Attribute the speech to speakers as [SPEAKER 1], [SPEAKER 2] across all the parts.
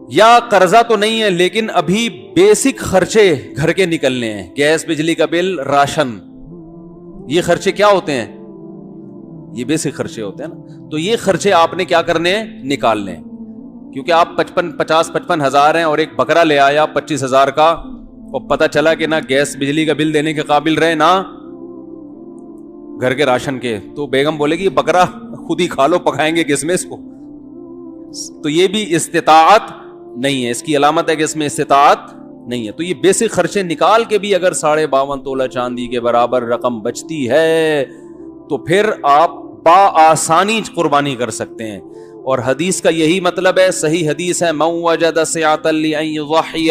[SPEAKER 1] یا قرضہ تو نہیں ہے لیکن ابھی بیسک خرچے گھر کے نکلنے ہیں, گیس, بجلی کا بل, راشن, یہ خرچے کیا ہوتے ہیں؟ یہ بیسک خرچے ہوتے ہیں نا. تو یہ خرچے آپ نے کیا کرنے ہیں؟ نکالنے ہیں. کیونکہ آپ 50-55 ہزار ہیں اور ایک بکرا لے آیا 25,000 کا, اور پتہ چلا کہ نہ گیس بجلی کا بل دینے کے قابل رہے نہ گھر کے راشن کے, تو بیگم بولے گی بکرا خود ہی کھا لو, پکائیں گے کس میں اس کو؟ تو یہ بھی استطاعت نہیں ہے, اس کی علامت ہے کہ اس میں استطاعت نہیں ہے. تو یہ بیسک خرچے نکال کے بھی اگر 52.5 تولہ چاندی کے برابر رقم بچتی ہے تو پھر آپ بآسانی قربانی کر سکتے ہیں. اور حدیث کا یہی مطلب ہے, صحیح حدیث ہے, من وجد سعۃ لأن یضحی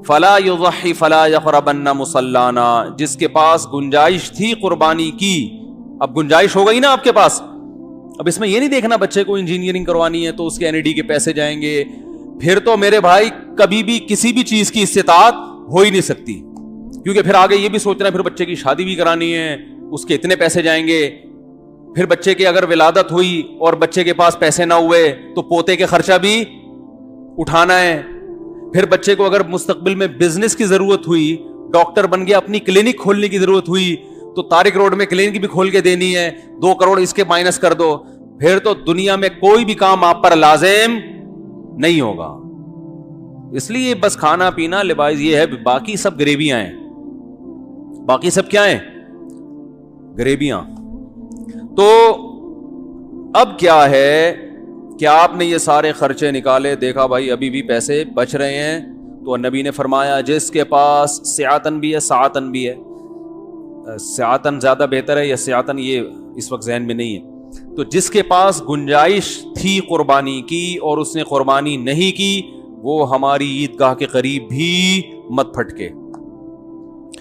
[SPEAKER 1] فلا یضحی فلا یقربن مصلانا, جس کے پاس گنجائش تھی قربانی کی, اب گنجائش ہو گئی نا آپ کے پاس, اب اس میں یہ نہیں دیکھنا بچے کو انجینئرنگ کروانی ہے تو اس کے NID کے پیسے جائیں گے, پھر تو میرے بھائی کبھی بھی کسی بھی چیز کی استطاعت ہو ہی نہیں سکتی, کیونکہ پھر آگے یہ بھی سوچنا ہے پھر بچے کی شادی بھی کرانی ہے, اس کے اتنے پیسے جائیں گے, پھر بچے کے اگر ولادت ہوئی اور بچے کے پاس پیسے نہ ہوئے تو پوتے کے خرچہ بھی اٹھانا ہے, پھر بچے کو اگر مستقبل میں بزنس کی ضرورت ہوئی, ڈاکٹر بن گیا, اپنی کلینک کھولنے کی ضرورت ہوئی تو طارق روڈ میں کلینک بھی کھول کے دینی ہے, 2 کروڑ اس کے مائنس کر دو, پھر تو دنیا میں کوئی بھی کام آپ پر لازم نہیں ہوگا. اس لیے بس کھانا پینا لباس یہ ہے, باقی سب گریبیاں ہیں, باقی سب کیا ہیں؟ گریبیاں. تو اب کیا ہے کہ آپ نے یہ سارے خرچے نکالے, دیکھا بھائی ابھی بھی پیسے بچ رہے ہیں, تو نبی نے فرمایا جس کے پاس سعاتن بھی ہے سعاتن بھی ہے, سعاتن زیادہ بہتر ہے یا سعاتن یہ اس وقت ذہن میں نہیں ہے, تو جس کے پاس گنجائش تھی قربانی کی اور اس نے قربانی نہیں کی, وہ ہماری عیدگاہ کے قریب بھی مت پھٹکے.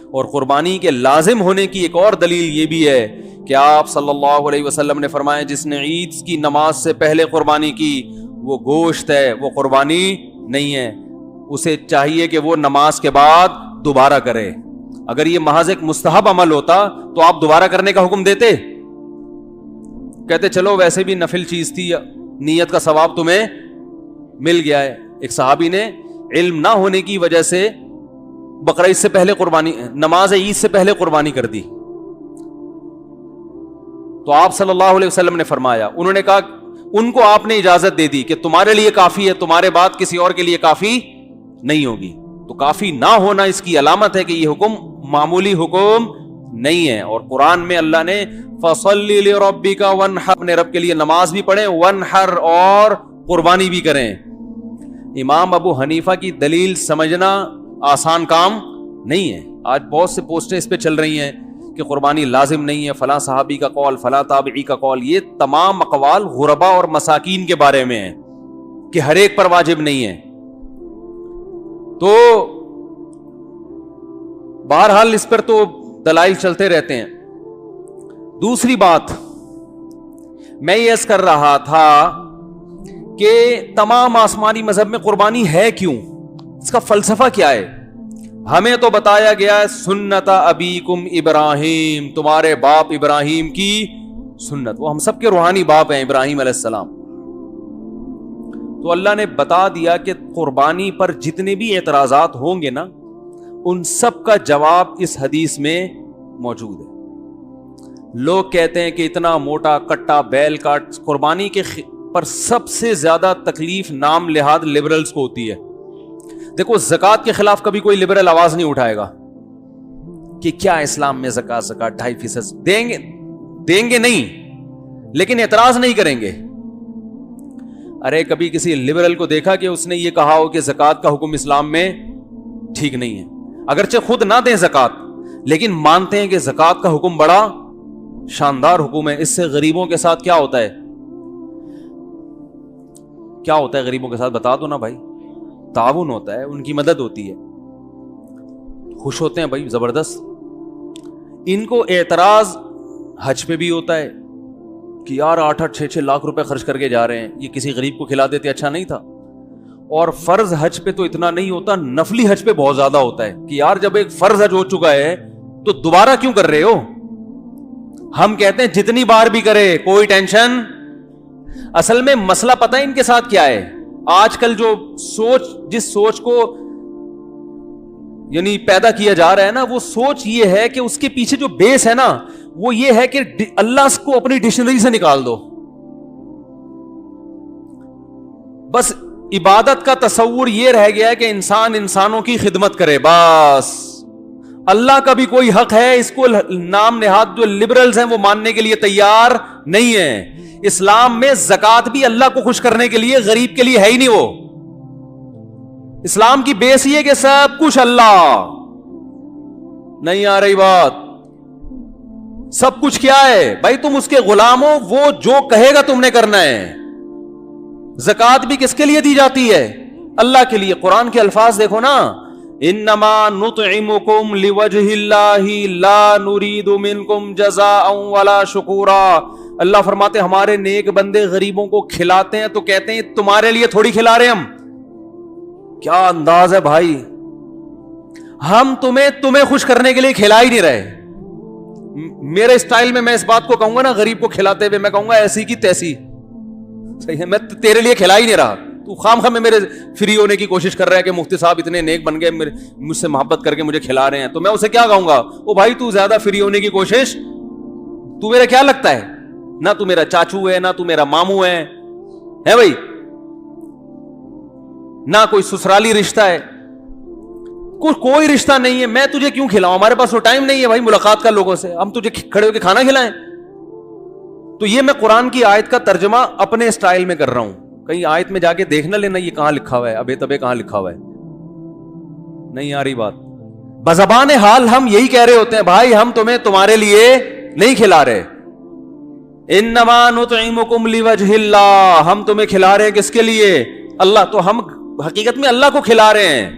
[SPEAKER 1] اور قربانی کے لازم ہونے کی ایک اور دلیل یہ بھی ہے کہ آپ صلی اللہ علیہ وسلم نے فرمایا جس نے عید کی نماز سے پہلے قربانی کی وہ گوشت ہے, وہ قربانی نہیں ہے, اسے چاہیے کہ وہ نماز کے بعد دوبارہ کرے. اگر یہ محض ایک مستحب عمل ہوتا تو آپ دوبارہ کرنے کا حکم دیتے؟ کہتے چلو ویسے بھی نفل چیز تھی, نیت کا ثواب تمہیں مل گیا ہے. ایک صحابی نے علم نہ ہونے کی وجہ سے بقرہ عید سے پہلے قربانی, نماز عید سے پہلے قربانی کر دی, تو آپ صلی اللہ علیہ وسلم نے فرمایا, انہوں نے کہا ان کو آپ نے اجازت دے دی کہ تمہارے لیے کافی ہے, تمہارے بعد کسی اور کے لیے کافی نہیں ہوگی. تو کافی نہ ہونا اس کی علامت ہے کہ یہ حکم معمولی حکم نہیں ہے. اور قرآن میں اللہ نے فَصَلِّ لِرَبِّكَ وَانْحَرْ, اپنے رب کے لیے نماز بھی پڑھیں, وَانْحَرْ اور قربانی بھی کریں. امام ابو حنیفہ کی دلیل سمجھنا آسان کام نہیں ہے. آج بہت سے پوسٹیں اس پہ چل رہی ہیں کہ قربانی لازم نہیں ہے, فلاں صحابی کا قول, فلاں تابعی کا قول. یہ تمام اقوال غربا اور مساکین کے بارے میں ہیں کہ ہر ایک پر واجب نہیں ہے. تو بہرحال اس پر تو دلائل چلتے رہتے ہیں. دوسری بات میں یہ عرض کر رہا تھا کہ تمام آسمانی مذہب میں قربانی ہے کیوں, اس کا فلسفہ کیا ہے؟ ہمیں تو بتایا گیا ہے سنت ابیکم ابراہیم, تمہارے باپ ابراہیم کی سنت, وہ ہم سب کے روحانی باپ ہیں ابراہیم علیہ السلام. تو اللہ نے بتا دیا کہ قربانی پر جتنے بھی اعتراضات ہوں گے نا, ان سب کا جواب اس حدیث میں موجود ہے. لوگ کہتے ہیں کہ اتنا موٹا کٹا بیل کاٹ, قربانی کے پر سب سے زیادہ تکلیف نام لحاظ لبرلز کو ہوتی ہے. دیکھو زکوٰۃ کے خلاف کبھی کوئی لبرل آواز نہیں اٹھائے گا کہ کیا اسلام میں زکوٰۃ 2.5% دیں گے نہیں, لیکن اعتراض نہیں کریں گے. ارے کبھی کسی لبرل کو دیکھا کہ اس نے یہ کہا ہو کہ زکوٰۃ کا حکم اسلام میں ٹھیک نہیں ہے, اگرچہ خود نہ دیں زکوٰۃ, لیکن مانتے ہیں کہ زکوٰۃ کا حکم بڑا شاندار حکم ہے, اس سے غریبوں کے ساتھ کیا ہوتا ہے, کیا ہوتا ہے غریبوں کے ساتھ بتا دو نا بھائی, تعاون ہوتا ہے, ان کی مدد ہوتی ہے, خوش ہوتے ہیں بھائی زبردست. ان کو اعتراض حج پہ بھی ہوتا ہے کہ یار 8-6 لاکھ روپے خرچ کر کے جا رہے ہیں, یہ کسی غریب کو کھلا دیتے اچھا نہیں تھا. اور فرض حج پہ تو اتنا نہیں ہوتا, نفلی حج پہ بہت زیادہ ہوتا ہے کہ یار جب ایک فرض حج ہو چکا ہے تو دوبارہ کیوں کر رہے ہو. ہم کہتے ہیں جتنی بار بھی کرے کوئی ٹینشن. اصل میں مسئلہ پتہ ہے ان کے ساتھ کیا ہے, آج کل جو سوچ، جس سوچ کو یعنی پیدا کیا جا رہا ہے نا، وہ سوچ یہ ہے کہ اس کے پیچھے جو بیس ہے نا وہ یہ ہے کہ اللہ کو اپنی ڈکشنری سے نکال دو. بس عبادت کا تصور یہ رہ گیا ہے کہ انسان انسانوں کی خدمت کرے بس. اللہ کا بھی کوئی حق ہے اس کو نام نہاد جو لبرلز ہیں وہ ماننے کے لیے تیار نہیں ہے. اسلام میں زکات بھی اللہ کو خوش کرنے کے لیے، غریب کے لیے ہے ہی نہیں. وہ اسلام کی بیس یہ کہ سب کچھ اللہ. نہیں آ رہی بات؟ سب کچھ کیا ہے بھائی؟ تم اس کے غلام ہو، وہ جو کہے گا تم نے کرنا ہے. زکات بھی کس کے لیے دی جاتی ہے؟ اللہ کے لیے. قرآن کے الفاظ دیکھو نا، انما نطعمکم لوجہ اللہ لا نرید منکم جزاء ولا شکورا. اللہ فرماتے ہمارے نیک بندے غریبوں کو کھلاتے ہیں تو کہتے ہیں تمہارے لیے تھوڑی کھلا رہے ہم. کیا انداز ہے بھائی، ہم تمہیں خوش کرنے کے لیے کھلا ہی نہیں رہے. میرے اسٹائل میں اس بات کو کہوں گا نا، غریب کو کھلاتے ہوئے میں کہوں گا ایسی کی تیسی. صحیح ہے، میں تیرے لیے کھلا ہی نہیں رہا. تو خام خواہ میں میرے فری ہونے کی کوشش کر رہا ہے کہ مفتی صاحب اتنے نیک بن گئے، مجھ سے محبت کر کے مجھے کھلا رہے ہیں. تو میں اسے کیا کہوں گا؟ او بھائی تو زیادہ فری ہونے کی کوشش، تو میرا کیا لگتا ہے؟ نہ تو میرا چاچو ہے، نہ تو میرا ماموں ہے بھائی، نہ کوئی سسرالی رشتہ ہے، کوئی رشتہ نہیں ہے. میں تجھے کیوں کھلاؤں؟ ہمارے پاس وہ ٹائم نہیں ہے بھائی ملاقات کا لوگوں سے، ہم تجھے کھڑے ہو کے کھانا کھلائیں. تو یہ میں قرآن کی آیت کا ترجمہ اپنے اسٹائل میں کر رہا ہوں. کہیں آیت میں جا کے دیکھ نہ لینا یہ کہاں لکھا ہوا ہے، ابے تبے کہاں لکھا ہوا ہے. نہیں آ رہی بات؟ بزبان حال ہم یہی کہہ رہے ہوتے ہیں بھائی ہم تمہارے لیے نہیں کھلا رہے. انما نطعمکم لوجہ اللہ، ہم تمہیں کھلا رہے ہیں کس کے لیے؟ اللہ. تو ہم حقیقت میں اللہ کو کھلا رہے ہیں.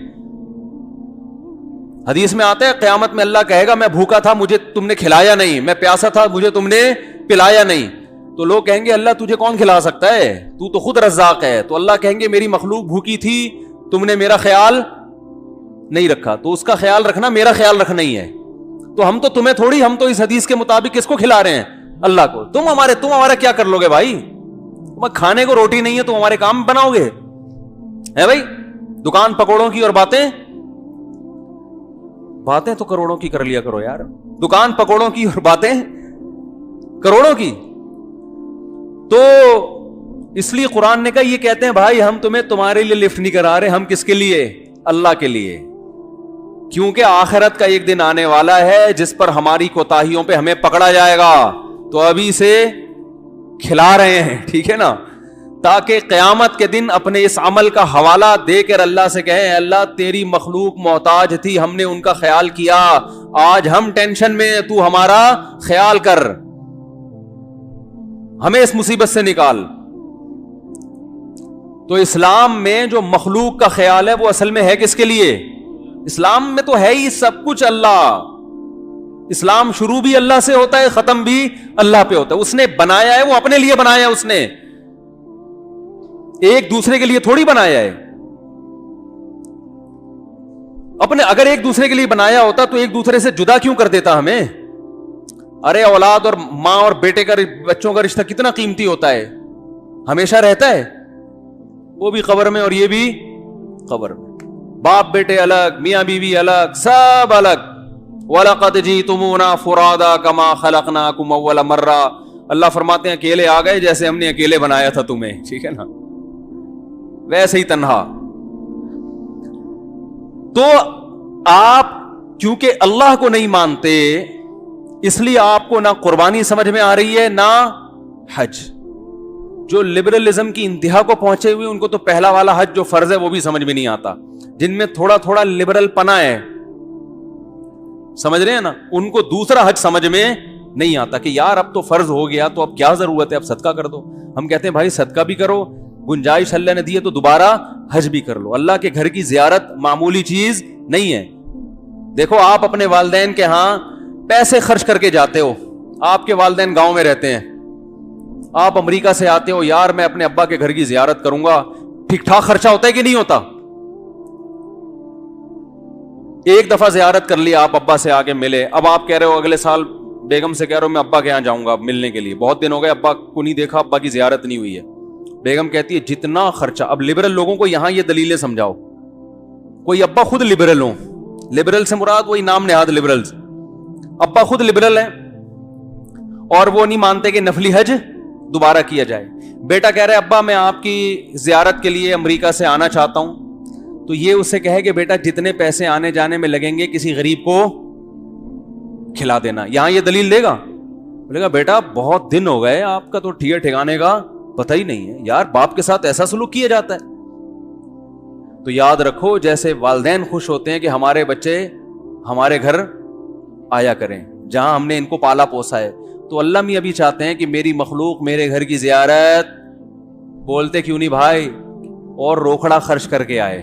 [SPEAKER 1] حدیث میں آتا ہے قیامت میں اللہ کہے گا میں بھوکا تھا مجھے تم نے کھلایا نہیں، میں پیاسا تھا مجھے تم نے پلایا نہیں. تو لوگ کہیں گے اللہ تجھے کون کھلا سکتا ہے، تو خود رزاق ہے. تو اللہ کہیں گے میری مخلوق بھوکی تھی، تم نے میرا خیال نہیں رکھا، تو اس کا خیال رکھنا میرا خیال رکھنا ہی ہے. تو ہم تو تمہیں تھوڑی، ہم تو اس حدیث کے مطابق کس کو کھلا رہے ہیں؟ اللہ کو. تم ہمارا کیا کر لو گے بھائی؟ تمہیں کھانے کو روٹی نہیں ہے تم ہمارے کام بناؤ گے ہے بھائی؟ دکان پکوڑوں کی اور باتیں تو کروڑوں کی کر لیا کرو یار. دکان پکوڑوں کی اور باتیں کروڑوں کی. تو اس لیے قرآن نے کہا یہ کہتے ہیں بھائی ہم تمہارے لیے لفٹ نہیں کرا رہے، ہم کس کے لیے؟ اللہ کے لیے. کیونکہ آخرت کا ایک دن آنے والا ہے جس پر ہماری کوتاہیوں پہ ہمیں پکڑا جائے گا. تو ابھی سے کھلا رہے ہیں، ٹھیک ہے نا، تاکہ قیامت کے دن اپنے اس عمل کا حوالہ دے کر اللہ سے کہیں اللہ تیری مخلوق محتاج تھی، ہم نے ان کا خیال کیا، آج ہم ٹینشن میں، تو ہمارا خیال کر، ہمیں اس مصیبت سے نکال. تو اسلام میں جو مخلوق کا خیال ہے وہ اصل میں ہے کس کے لیے؟ اسلام میں تو ہے ہی سب کچھ اللہ. اسلام شروع بھی اللہ سے ہوتا ہے، ختم بھی اللہ پہ ہوتا ہے. اس نے بنایا ہے، وہ اپنے لیے بنایا ہے، اس نے ایک دوسرے کے لیے تھوڑی بنایا ہے. اگر ایک دوسرے کے لیے بنایا ہوتا تو ایک دوسرے سے جدا کیوں کر دیتا ہمیں؟ ارے اولاد اور ماں اور بیٹے کا، بچوں کا رشتہ کتنا قیمتی ہوتا ہے، ہمیشہ رہتا ہے. وہ بھی قبر میں اور یہ بھی قبر میں. باپ بیٹے الگ، میاں بیوی الگ، سب الگ. وَلَقَدْ جِئْتُمُونَا فُرَادَا كَمَا خَلَقْنَاكُمْ أَوَّلَ مَرَّةٍ. اللہ فرماتے ہیں اکیلے آ گئے جیسے ہم نے اکیلے بنایا تھا تمہیں، ٹھیک ہے نا، ویسے ہی تنہا. تو آپ کیونکہ اللہ کو نہیں مانتے اس لیے آپ کو نہ قربانی سمجھ میں آ رہی ہے نہ حج. جو لبرلزم کی انتہا کو پہنچے ہوئے ان کو تو پہلا والا حج جو فرض ہے وہ بھی سمجھ میں نہیں آتا. جن میں تھوڑا تھوڑا لبرل پنا ہے، سمجھ رہے ہیں نا، ان کو دوسرا حج سمجھ میں نہیں آتا کہ یار اب تو فرض ہو گیا تو اب کیا ضرورت ہے، اب صدقہ کر دو. ہم کہتے ہیں بھائی صدقہ بھی کرو، گنجائش اللہ نے دی ہے تو دوبارہ حج بھی کر لو. اللہ کے گھر کی زیارت معمولی چیز نہیں ہے. دیکھو آپ اپنے والدین کے ہاں پیسے خرچ کر کے جاتے ہو، آپ کے والدین گاؤں میں رہتے ہیں، آپ امریکہ سے آتے ہو، یار میں اپنے ابا کے گھر کی زیارت کروں گا، ٹھیک ٹھاک خرچہ ہوتا ہے کہ نہیں ہوتا؟ ایک دفعہ زیارت کر لی، آپ ابا سے آگے ملے، اب آپ کہہ رہے ہو اگلے سال بیگم سے کہہ رہے ہو میں ابا کے یہاں جاؤں گا ملنے کے لیے، بہت دن ہو گئے ابا کو نہیں دیکھا، ابا کی زیارت نہیں ہوئی ہے. بیگم کہتی ہے جتنا خرچہ, اب لبرل لوگوں کو یہاں یہ دلیلیں سمجھاؤ. کوئی ابا خود لبرل ہوں, لبرل سے مراد وہی نام نہاد لبرلز, ابا خود لبرل ہے اور وہ نہیں مانتے کہ نفلی حج دوبارہ کیا جائے. بیٹا کہہ رہا ہے ابا میں آپ کی زیارت کے لیے امریکہ سے آنا چاہتا ہوں, تو یہ اس سے کہے کہ بیٹا جتنے پیسے آنے جانے میں لگیں گے کسی غریب کو کھلا دینا. یہاں یہ دلیل دے گا, بولے گا بیٹا بہت دن ہو گئے آپ کا تو ٹھیک ٹھکانے کا پتہ ہی نہیں ہے یار, باپ کے ساتھ ایسا سلوک کیا جاتا ہے. تو یاد رکھو جیسے والدین خوش ہوتے ہیں کہ ہمارے بچے ہمارے گھر آیا کریں جہاں ہم نے ان کو پالا پوسا ہے, تو اللہ میاں بھی چاہتے ہیں کہ میری مخلوق میرے گھر کی زیارت, بولتے کیوں نہیں بھائی, اور روکڑا خرچ کر کے آئے.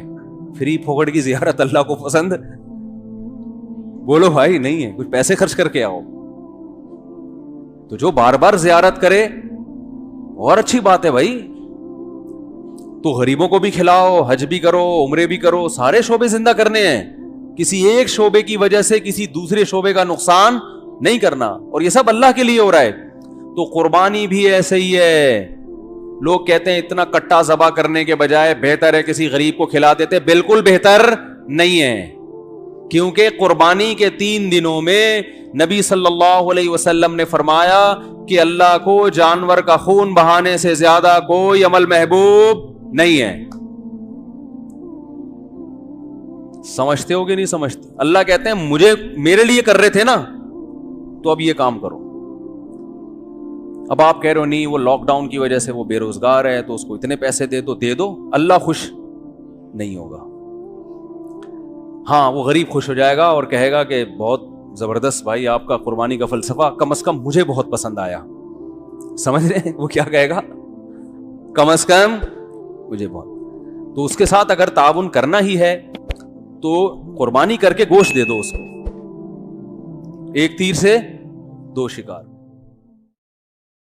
[SPEAKER 1] فری پھوکٹ کی زیارت اللہ کو پسند, بولو بھائی نہیں ہے, کچھ پیسے خرچ کر کے آؤ. تو جو بار بار زیارت کرے اور اچھی بات ہے بھائی, تو غریبوں کو بھی کھلاؤ, حج بھی کرو, عمرے بھی کرو, سارے شعبے زندہ کرنے ہیں. کسی ایک شعبے کی وجہ سے کسی دوسرے شعبے کا نقصان نہیں کرنا, اور یہ سب اللہ کے لیے ہو رہا ہے. تو قربانی بھی ایسے ہی ہے. لوگ کہتے ہیں اتنا کٹا ذبح کرنے کے بجائے بہتر ہے کسی غریب کو کھلا دیتے. بالکل بہتر نہیں ہے, کیونکہ قربانی کے 3 دنوں میں نبی صلی اللہ علیہ وسلم نے فرمایا کہ اللہ کو جانور کا خون بہانے سے زیادہ کوئی عمل محبوب نہیں ہے. سمجھتے ہو کہ نہیں سمجھتے؟ اللہ کہتے ہیں میرے لیے کر رہے تھے نا, تو اب یہ کام کرو. اب آپ کہہ رہے ہو نہیں وہ لاک ڈاؤن کی وجہ سے وہ بے روزگار ہے تو اس کو اتنے پیسے دے دو, اللہ خوش نہیں ہوگا. ہاں وہ غریب خوش ہو جائے گا اور کہے گا کہ بہت زبردست بھائی آپ کا قربانی کا فلسفہ کم از کم مجھے بہت پسند آیا. سمجھ رہے ہیں وہ کیا کہے گا؟ کم از کم مجھے بہت. تو اس کے ساتھ اگر تعاون کرنا ہی ہے تو قربانی کر کے گوشت دے دو اس کو, ایک تیر سے 2 شکار.